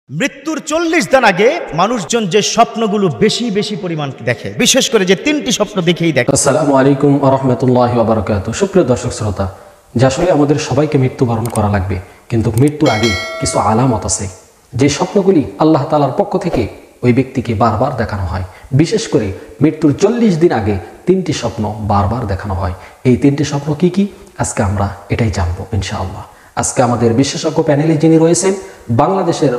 মৃত্যুর 40 দিন আগে মানুষজন যে স্বপ্নগুলো বেশি বেশি পরিমাণ দেখে, বিশেষ করে যে তিনটি স্বপ্ন দেখেই দেখে। আসসালামু আলাইকুম ওয়া রাহমাতুল্লাহি ওয়া বারাকাতুহু। সুপ্রিয় দর্শক শ্রোতা, যে আসলে আমাদের সবাইকে মৃত্যুবরণ করা লাগবে, কিন্তু মৃত্যুর আগে কিছু আলামত আছে যে স্বপ্নগুলি আল্লাহ তাআলার পক্ষ থেকে ওই ব্যক্তিকে বারবার দেখানো হয়। বিশেষ করে মৃত্যুর 40 দিন আগে তিনটি স্বপ্ন বারবার দেখানো হয়। এই তিনটি স্বপ্ন কি কি আজকে আমরা এটাই জানবো ইনশাআল্লাহ। আজকে আমাদের বিশেষজ্ঞ প্যানেলে যিনি রয়েছেন বাংলাদেশের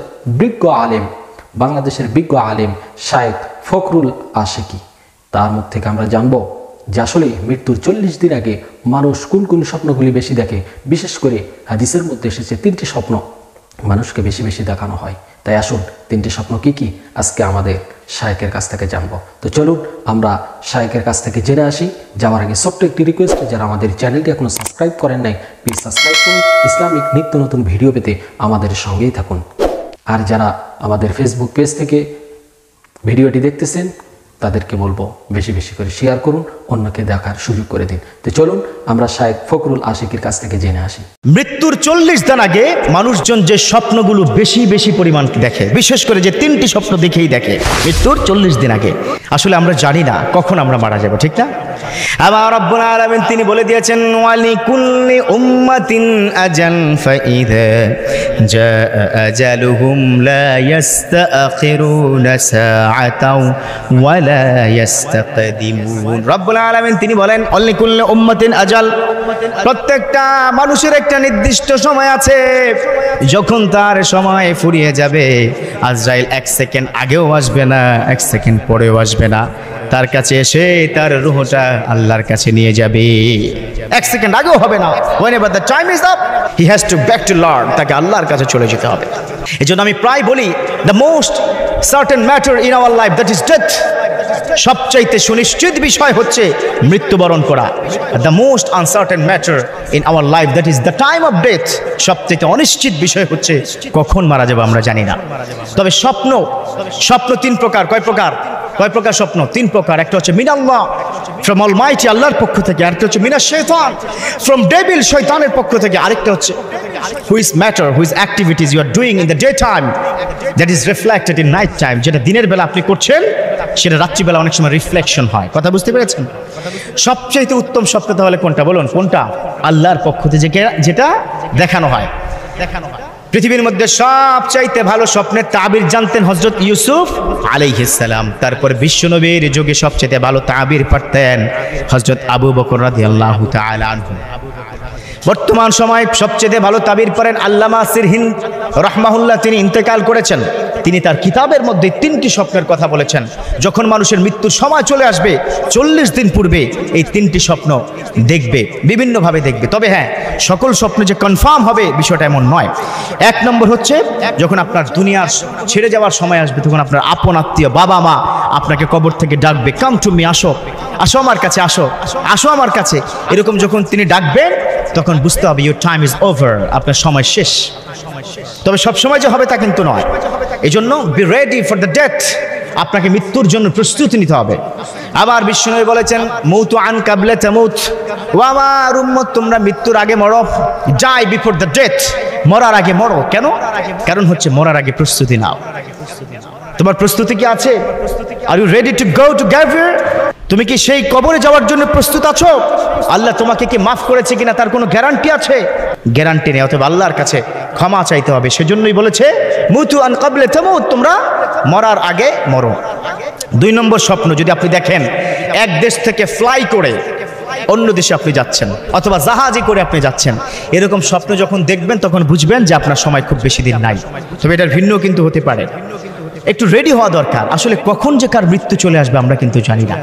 বিজ্ঞ আলেম শায়েখ ফখরুল আশিকি, তার মুখ থেকে আমরা জানবো যে আসলে মৃত্যুর 40 দিন আগে মানুষ কোন কোন স্বপ্নগুলি বেশি দেখে। বিশেষ করে হাদিসের মধ্যে এসেছে তিনটি স্বপ্ন মানুষকে বেশি বেশি দেখানো হয়। তাই আসুন তিনটি স্বপ্ন কি কি আজকে আমাদের শায়েখের কাছ থেকে জানবো। তো চলুন আমরা শায়েখের কাছ থেকে জেনে আসি। যাওয়ার আগে ছোট্ট একটি রিকোয়েস্ট, যারা আমাদের চ্যানেলটি এখনো সাবস্ক্রাইব করেন নাই প্লিজ সাবস্ক্রাইব করুন। ইসলামিক নিত্য নতুন ভিডিও পেতে আমাদের সঙ্গেই থাকুন। আর যারা আমাদের ফেসবুক পেজ থেকে ভিডিওটি দেখতেছেন তাদেরকে বলবো বেশি বেশি করে শেয়ার করুন, অন্যকে দেখার সুযোগ করে দিন। তো চলুন আমরা শায়েখ ফখরুল আশিকির কাছ থেকে জেনে আসি। মৃত্যুর 40 দিন আগে মানুষজন যে স্বপ্নগুলো বেশি বেশি পরিমাণ দেখে, বিশেষ করে যে তিনটি স্বপ্ন দেখেই দেখে মৃত্যুর 40 দিন আগে। আসলে আমরা জানি না কখন আমরা মারা যাব, ঠিক না? আবার রব্বুল আলামিন তিনি বলে দিয়েছেন, ওয়ালিকুল্লি উম্মাতিন আজাল ফাইযা জাআ আজালুহুম লা ইস্তাখিরুনা সাআতাও ওয়া লা ইস্তাকদিমুন। রব্বুল আলামিন তিনি বলেন, ওয়ালিকুল্লি উম্মাতিন আজাল, প্রত্যেকটা মানুষের একটা নির্দিষ্ট সময় আছে। যখন তার সময় ফুরিয়ে যাবে, আজরাইল 1 সেকেন্ড আগেও আসবে না, 1 সেকেন্ড পরেও আসবে না, তার কাছে এসে তার রূহটা আল্লাহর কাছে নিয়ে যাবে। 1 সেকেন্ড আগেও হবে না। whenever the time is up he has to back to Lord, তাকে আল্লাহর কাছে চলে যেতে হবে। এজন্য আমি প্রায় বলি, the most certain matter in our life that is death, সবচাইতে সুনিশ্চিত বিষয় হচ্ছে মৃত্যুবরণ করা। the most uncertain matter in our life that is the time of death, সবচাইতে অনিশ্চিত বিষয় হচ্ছে কখন মারা যাব আমরা জানি না। তবে স্বপ্ন 3 প্রকার। কয় প্রকার স্বপ্ন? 3 প্রকার। একটা হচ্ছে মিনাল্লাহ, ফ্রম অলমাইটি, আল্লাহর পক্ষ থেকে। আরেকটা হচ্ছে মিনাশ শাইতান, ফ্রম ডেভিল, শয়তানের পক্ষ থেকে। আরেকটা হচ্ছে which activities you are doing in the day time that is reflected in night time, যেটা দিনের বেলা আপনি করছেন সেটা রাত্রিবেলা অনেক সময় রিফ্লেকশন হয়। কথা বুঝতে পেরেছেন? সবচেয়ে উত্তম স্বপ্ন তাহলে কোনটা বলুন? কোনটা? আল্লাহর পক্ষ থেকে যেটা দেখানো হয়। পৃথিবীর মধ্যে সবচাইতে ভালো স্বপ্নের তাবির জানতেন হযরত ইউসুফ আলাইহিস সালাম। তারপর বিশ্বনবীর যুগে সবচাইতে ভালো তাবির পারতেন হযরত আবু বকর রাদিয়াল্লাহু তাআলা আনহু। বর্তমান সময় সবচেয়ে ভালো তাবির পারেন আল্লামা সিরহিন্দ রাহমাহুল্লাহ, তিনি ইন্তেকাল করেছেন। তিনি তার কিতাবের মধ্যে 3টি স্বপ্নের কথা বলেছেন। যখন মানুষের মৃত্যুর সময় চলে আসবে 40 দিন পূর্বে এই 3টি স্বপ্ন দেখবে, বিভিন্নভাবে দেখবে। তবে হ্যাঁ, সকল স্বপ্ন যে কনফার্ম হবে বিষয়টা এমন নয়। 1 নম্বর হচ্ছে, যখন আপনার দুনিয়ার ছেড়ে যাওয়ার সময় আসবে, তখন আপনার আপন আত্মীয় বাবা মা আপনাকে কবর থেকে ডাকবে, কাম টু মি, আসো আমার কাছে, আসো আমার কাছে। এরকম যখন তিনি ডাকবেন তখন বুঝতে হবে ইউর টাইম ইজ ওভার, আপনার সময় শেষ। তবে সব সময় যে হবে তা কিন্তু নয়। এই জন্য be ready for the death, আপনাকে মৃত্যুর জন্য প্রস্তুতি নিতে হবে। আবার বিশ্বনবী বলেছেন, মৌতু আন কাবলা তামুত, ও আমার উম্মত তোমরা মৃত্যুর আগে মরো, ডাই বিফোর দ্য ডেথ, মরার আগে মরো। কেন? কারণ হচ্ছে মরার আগে প্রস্তুতি নাও। তোমার প্রস্তুতি কি আছে? Are you ready to go to গ্যাভিয়ার? তুমি কি সেই কবরে যাওয়ার জন্য প্রস্তুত আছো? আল্লাহ তোমাকে কি মাফ করেছে কিনা তার কোনো গ্যারান্টি আছে? গ্যারান্টি নেই। অতএব আল্লাহর কাছে ক্ষমা চাইতে হবে। সেজন্যই বলেছে মুতু আন কাবলা তামুত, তোমরা মরার আগে মরো। 2 নম্বর স্বপ্ন, যদি আপনি দেখেন এক দেশ থেকে ফ্লাই করে অন্য দেশে আপনি যাচ্ছেন, অথবা জাহাজে করে আপনি যাচ্ছেন, এরকম স্বপ্ন যখন দেখবেন তখন বুঝবেন যে আপনার সময় খুব বেশি দিন নাই। তবে এটার ভিন্ন কিন্তু হতে পারে। একটু রেডি হওয়া দরকার। আসলে কখন যে কার মৃত্যু চলে আসবে আমরা কিন্তু জানি না।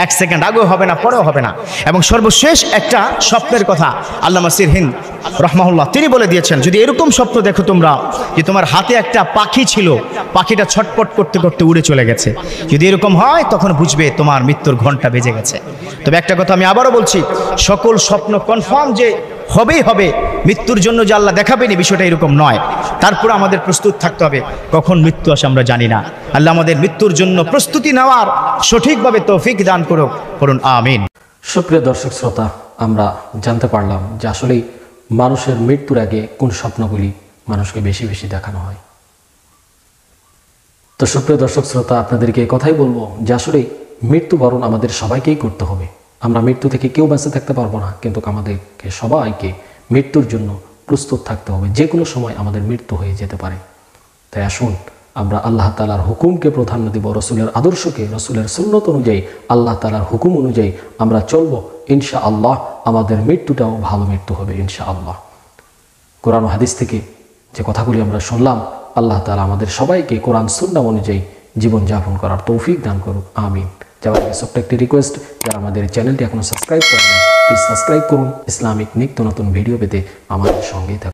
1 সেকেন্ড আগেও হবে না, পরেও হবে না। এবং সর্বশেষ একটা স্বপ্নের কথা আল্লামা সিরহিন্দ রাহমাহুল্লাহ তিনি বলে দিয়েছেন, যদি এরকম স্বপ্ন দেখো তোমরা যে তোমার হাতে একটা পাখি ছিল, পাখিটা ছটপট করতে করতে উড়ে চলে গেছে, যদি এরকম হয় তখন বুঝবে তোমার মৃত্যুর ঘন্টা বেজে গেছে। তবে একটা কথা আমি আবারও বলছি, সকল স্বপ্ন কনফার্ম যে হবেই হবে, মৃত্যুর জন্য যে আল্লাহ দেখাবেনি বিষয়টা এরকম নয়। তারপর আমাদের প্রস্তুত থাকতে হবে। কখন মৃত্যু আসে আমরা জানি না। আল্লাহ আমাদের মৃত্যুর জন্য প্রস্তুতি নেওয়ার সঠিকভাবে তৌফিক দান করুন, আমিন। সুপ্রিয় দর্শক শ্রোতা, আমরা জানতে পারলাম যে আসলে মানুষের মৃত্যুর আগে কোন স্বপ্নগুলি মানুষকে বেশি বেশি দেখানো হয়। তো সুপ্রিয় দর্শক শ্রোতা, আপনাদেরকে এই কথাই বলবো যে আসলে মৃত্যুবরণ আমাদের সবাইকেই করতে হবে। আমরা মৃত্যু থেকে কেউ বেঁচে থাকতে পারবো না, কিন্তু আমাদেরকে সবাইকে মৃত্যুর জন্য প্রস্তুত থাকতে হবে। যে কোনো সময় আমাদের মৃত্যু হয়ে যেতে পারে। তাই আসুন আমরা আল্লাহ তাআলার হুকুমকে প্রাধান্য দিব, রসুলের আদর্শকে, রসুলের সুন্নত অনুযায়ী, আল্লাহ তাআলার হুকুম অনুযায়ী আমরা চলবো। ইনশাআল্লাহ আমাদের মৃত্যুটাও ভালো মৃত্যু হবে ইনশাআল্লাহ। কোরআন ও হাদিস থেকে যে কথাগুলি আমরা শুনলাম, আল্লাহ তাআলা আমাদের সবাইকে কোরআন সুন্নাহ অনুযায়ী জীবনযাপন করার তৌফিক দান করুক, আমিন। যাওয়ার আগে ছোট্ট একটি রিকোয়েস্ট, যারা আমাদের চ্যানেলটি এখনো সাবস্ক্রাইব করেন প্লিজ সাবস্ক্রাইব করুন। ইসলামিক নিত্য নতুন ভিডিও পেতে আমাদের সঙ্গেই থাকুন।